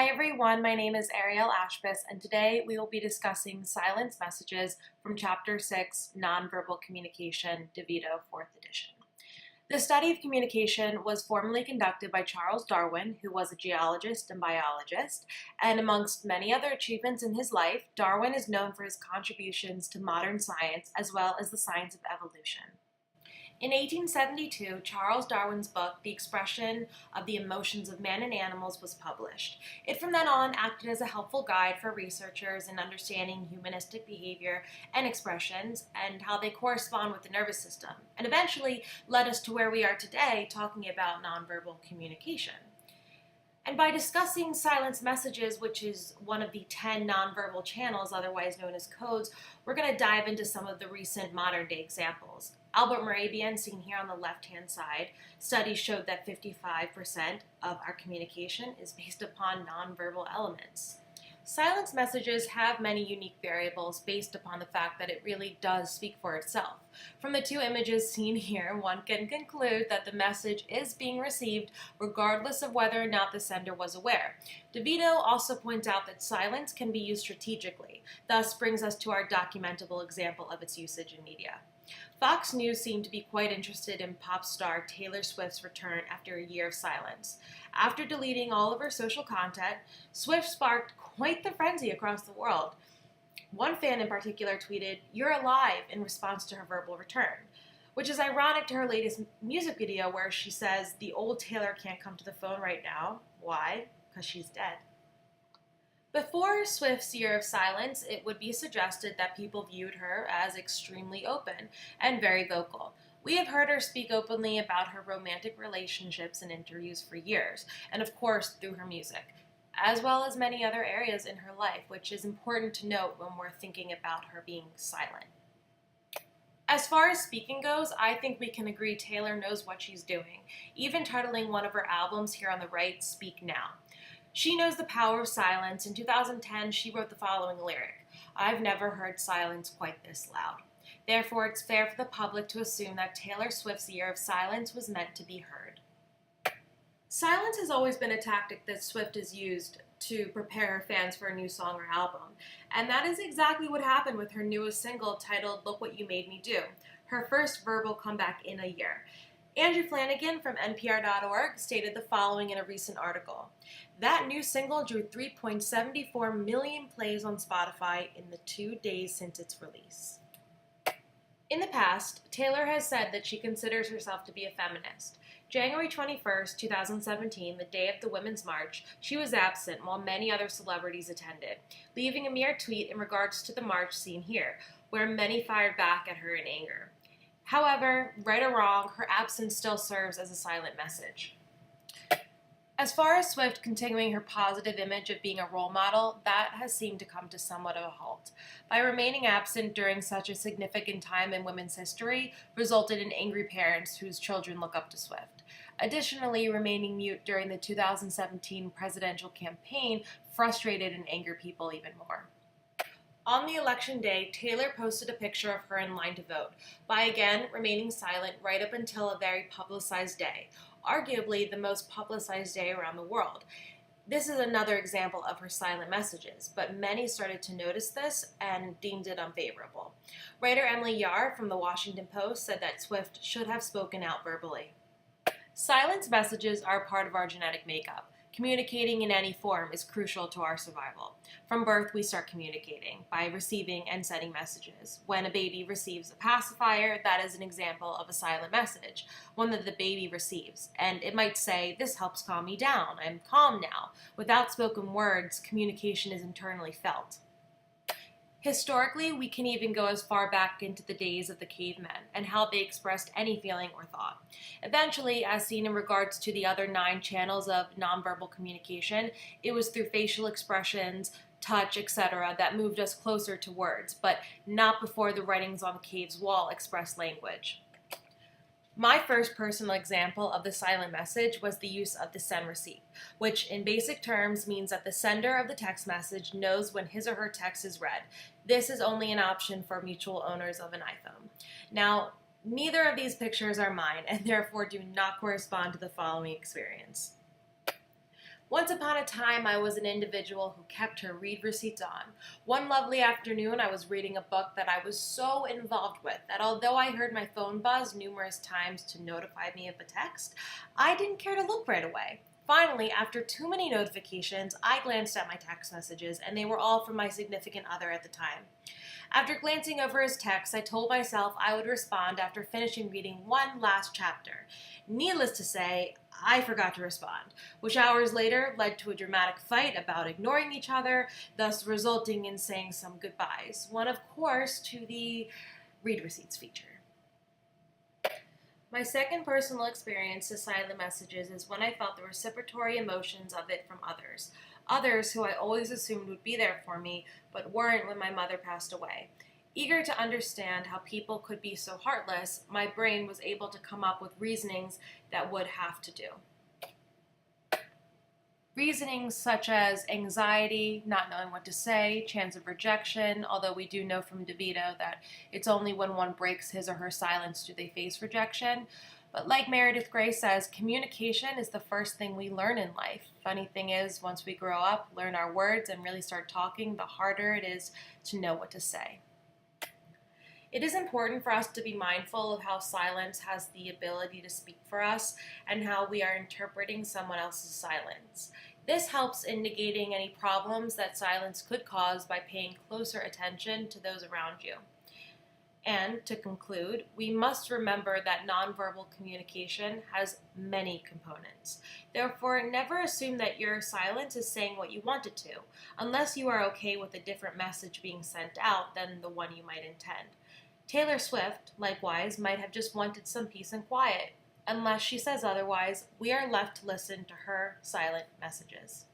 Hi everyone, my name is Ariel Ashbis, and today we will be discussing silence messages from Chapter 6, Nonverbal Communication, Devito, 4th edition. The study of communication was formally conducted by Charles Darwin, who was a geologist and biologist, and amongst many other achievements in his life, Darwin is known for his contributions to modern science as well as the science of evolution. In 1872, Charles Darwin's book, The Expression of the Emotions of Man and Animals, was published. It from then on acted as a helpful guide for researchers in understanding humanistic behavior and expressions and how they correspond with the nervous system, and eventually led us to where we are today, talking about nonverbal communication. And by discussing silence messages, which is one of the 10 nonverbal channels, otherwise known as codes, we're going to dive into some of the recent modern-day examples. Albert Morabian, seen here on the left-hand side, studies showed that 55% of our communication is based upon nonverbal elements. Silence messages have many unique variables based upon the fact that it really does speak for itself. From the two images seen here, one can conclude that the message is being received regardless of whether or not the sender was aware. Devito also points out that silence can be used strategically, thus brings us to our documentable example of its usage in media. Fox News seemed to be quite interested in pop star Taylor Swift's return after a year of silence. After deleting all of her social content, Swift sparked quite the frenzy across the world. One fan in particular tweeted, "You're alive," in response to her verbal return, which is ironic to her latest music video where she says the old Taylor can't come to the phone right now. Why? Because she's dead. Before Swift's year of silence, it would be suggested that people viewed her as extremely open and very vocal. We have heard her speak openly about her romantic relationships in interviews for years, and of course through her music, as well as many other areas in her life, which is important to note when we're thinking about her being silent. As far as speaking goes, I think we can agree Taylor knows what she's doing, even titling one of her albums here on the right, Speak Now. She knows the power of silence. In 2010, she wrote the following lyric, "I've never heard silence quite this loud." Therefore, it's fair for the public to assume that Taylor Swift's year of silence was meant to be heard. Silence has always been a tactic that Swift has used to prepare her fans for a new song or album, and that is exactly what happened with her newest single titled Look What You Made Me Do, her first verbal comeback in a year. Andrew Flanagan from NPR.org stated the following in a recent article. That new single drew 3.74 million plays on Spotify in the 2 days since its release. In the past, Taylor has said that she considers herself to be a feminist. January 21st, 2017, the day of the Women's March, she was absent while many other celebrities attended, leaving a mere tweet in regards to the march seen here, where many fired back at her in anger. However, right or wrong, her absence still serves as a silent message. As far as Swift continuing her positive image of being a role model, that has seemed to come to somewhat of a halt. By remaining absent during such a significant time in women's history resulted in angry parents whose children look up to Swift. Additionally, remaining mute during the 2017 presidential campaign frustrated and angered people even more. On the election day, Taylor posted a picture of her in line to vote, by again remaining silent right up until a very publicized day, arguably the most publicized day around the world. This is another example of her silent messages, but many started to notice this and deemed it unfavorable. Writer Emily Yar from the Washington Post said that Swift should have spoken out verbally. Silence messages are part of our genetic makeup. Communicating in any form is crucial to our survival. From birth, we start communicating by receiving and sending messages. When a baby receives a pacifier, that is an example of a silent message, one that the baby receives. And it might say, "This helps calm me down. I'm calm now." Without spoken words, communication is internally felt. Historically, we can even go as far back into the days of the cavemen and how they expressed any feeling or thought. Eventually, as seen in regards to the other 9 channels of nonverbal communication, it was through facial expressions, touch, etc. that moved us closer to words, but not before the writings on the cave's wall expressed language. My first personal example of the silent message was the use of the send receive, which in basic terms means that the sender of the text message knows when his or her text is read. This is only an option for mutual owners of an iPhone. Now, neither of these pictures are mine and therefore do not correspond to the following experience. Once upon a time, I was an individual who kept her read receipts on. One lovely afternoon, I was reading a book that I was so involved with that although I heard my phone buzz numerous times to notify me of a text, I didn't care to look right away. Finally, after too many notifications, I glanced at my text messages, and they were all from my significant other at the time. After glancing over his text, I told myself I would respond after finishing reading one last chapter. Needless to say, I forgot to respond, which hours later led to a dramatic fight about ignoring each other, thus resulting in saying some goodbyes. One, of course, to the read receipts feature. My second personal experience to silent messages is when I felt the reciprocatory emotions of it from others. Others who I always assumed would be there for me, but weren't when my mother passed away. Eager to understand how people could be so heartless, my brain was able to come up with reasonings that would have to do. Reasonings such as anxiety, not knowing what to say, chance of rejection, although we do know from Devito that it's only when one breaks his or her silence do they face rejection. But like Meredith Grey says, communication is the first thing we learn in life. Funny thing is, once we grow up, learn our words, and really start talking, the harder it is to know what to say. It is important for us to be mindful of how silence has the ability to speak for us and how we are interpreting someone else's silence. This helps in negating any problems that silence could cause by paying closer attention to those around you. And to conclude, we must remember that nonverbal communication has many components. Therefore, never assume that your silence is saying what you want it to, unless you are okay with a different message being sent out than the one you might intend. Taylor Swift, likewise, might have just wanted some peace and quiet. Unless she says otherwise, we are left to listen to her silent messages.